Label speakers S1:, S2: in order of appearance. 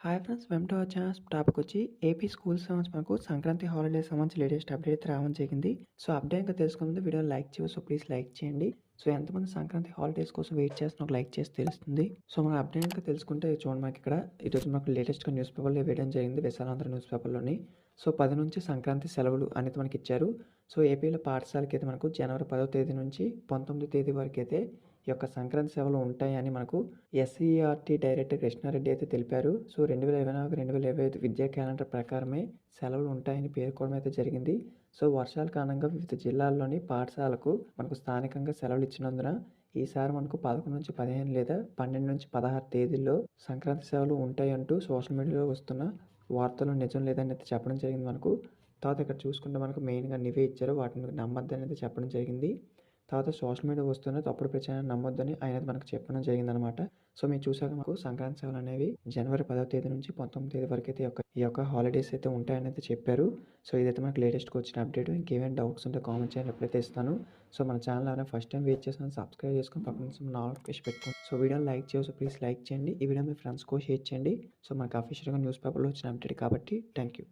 S1: Hi friends, welcome to our channel. Topic వచ్చి AP schools సంబంధించి మనకు సంక్రాంతి హాలిడేస్ సంబంధించి లేటెస్ట్ అప్డేట్ అయితే రావడం జరిగింది. సో అప్డేట్ ఇంకా తెలుసుకుంటే వీడియోని లైక్ చేయండి. సో ప్లీజ్ లైక్ చేయండి. సో ఎంతమంది సంక్రాంతి హాలిడేస్ కోసం వెయిట్ చేస్తున్న ఒక లైక్ చేసి తెలుస్తుంది. సో మన అప్డేట్ ఇంకా తెలుసుకుంటే చూడండి, మనకి ఇక్కడ ఈరోజు మనకు లేటెస్ట్గా న్యూస్ పేపర్లో వేయడం జరిగింది. విశాలాంధ్ర న్యూస్ పేపర్లోని. సో 10 నుంచి సంక్రాంతి సెలవులు అనేది మనకి ఇచ్చారు. సో ఏపీలో పాఠశాలకి అయితే మనకు జనవరి 10వ తేదీ నుంచి 19వ తేదీ వరకు అయితే ఈ యొక్క సంక్రాంతి సేవలు ఉంటాయని మనకు ఎస్ఈఆర్టీ డైరెక్టర్ కృష్ణారెడ్డి అయితే తెలిపారు. సో 2024-2025 విద్యా క్యాలెండర్ ప్రకారమే సెలవులు ఉంటాయని పేర్కొనడం అయితే జరిగింది. సో వర్షాల కారణంగా వివిధ జిల్లాల్లోని పాఠశాలకు మనకు స్థానికంగా సెలవులు ఇచ్చినందున ఈసారి మనకు 11-15 లేదా 12-16 తేదీల్లో సంక్రాంతి సేవలు ఉంటాయంటూ సోషల్ మీడియాలో వస్తున్న వార్తలు నిజం లేదని అయితే చెప్పడం జరిగింది మనకు. తర్వాత ఇక్కడ చూసుకుంటే మనకు మెయిన్గా నివే ఇచ్చారు, వాటిని నమ్మద్దని అయితే చెప్పడం జరిగింది. తర్వాత సోషల్ మీడియా వస్తున్న తప్పుడు ప్రచారాన్ని నమ్మొద్దని ఆయన మనకు చెప్పడం జరిగిందనమాట. సో మీరు చూసాక మాకు సంక్రాంతి సేవలు అనేవి జనవరి 10వ తేదీ నుంచి 19వ తేదీ వరకు అయితే ఈ యొక్క హాలిడేస్ అయితే ఉంటాయని అయితే చెప్పారు. సో ఇదైతే మనకు లేటెస్ట్గా వచ్చిన అప్డేట్. ఇంకేమైనా డౌట్స్ ఉంటే కామెంట్ చేయండి, రిప్లై అయితే ఇస్తాను. సో మన ఛానల్ ఎవరైనా ఫస్ట్ టైం వెయిట్ చేస్తాను, సబ్స్క్రైబ్ చేసుకొని పక్కన నుంచి నోటిఫికేషన్ పెట్టుకోండి. సో వీడియోని లైక్ చేయవచ్చు, ప్లీజ్ లైక్ చేయండి. ఈ వీడియో మీ ఫ్రెండ్స్కో షేర్ చేయండి. సో మనకు అఫీషియల్గా న్యూస్ పేపర్లో వచ్చిన అప్డేట్ కాబట్టి థ్యాంక్ యూ.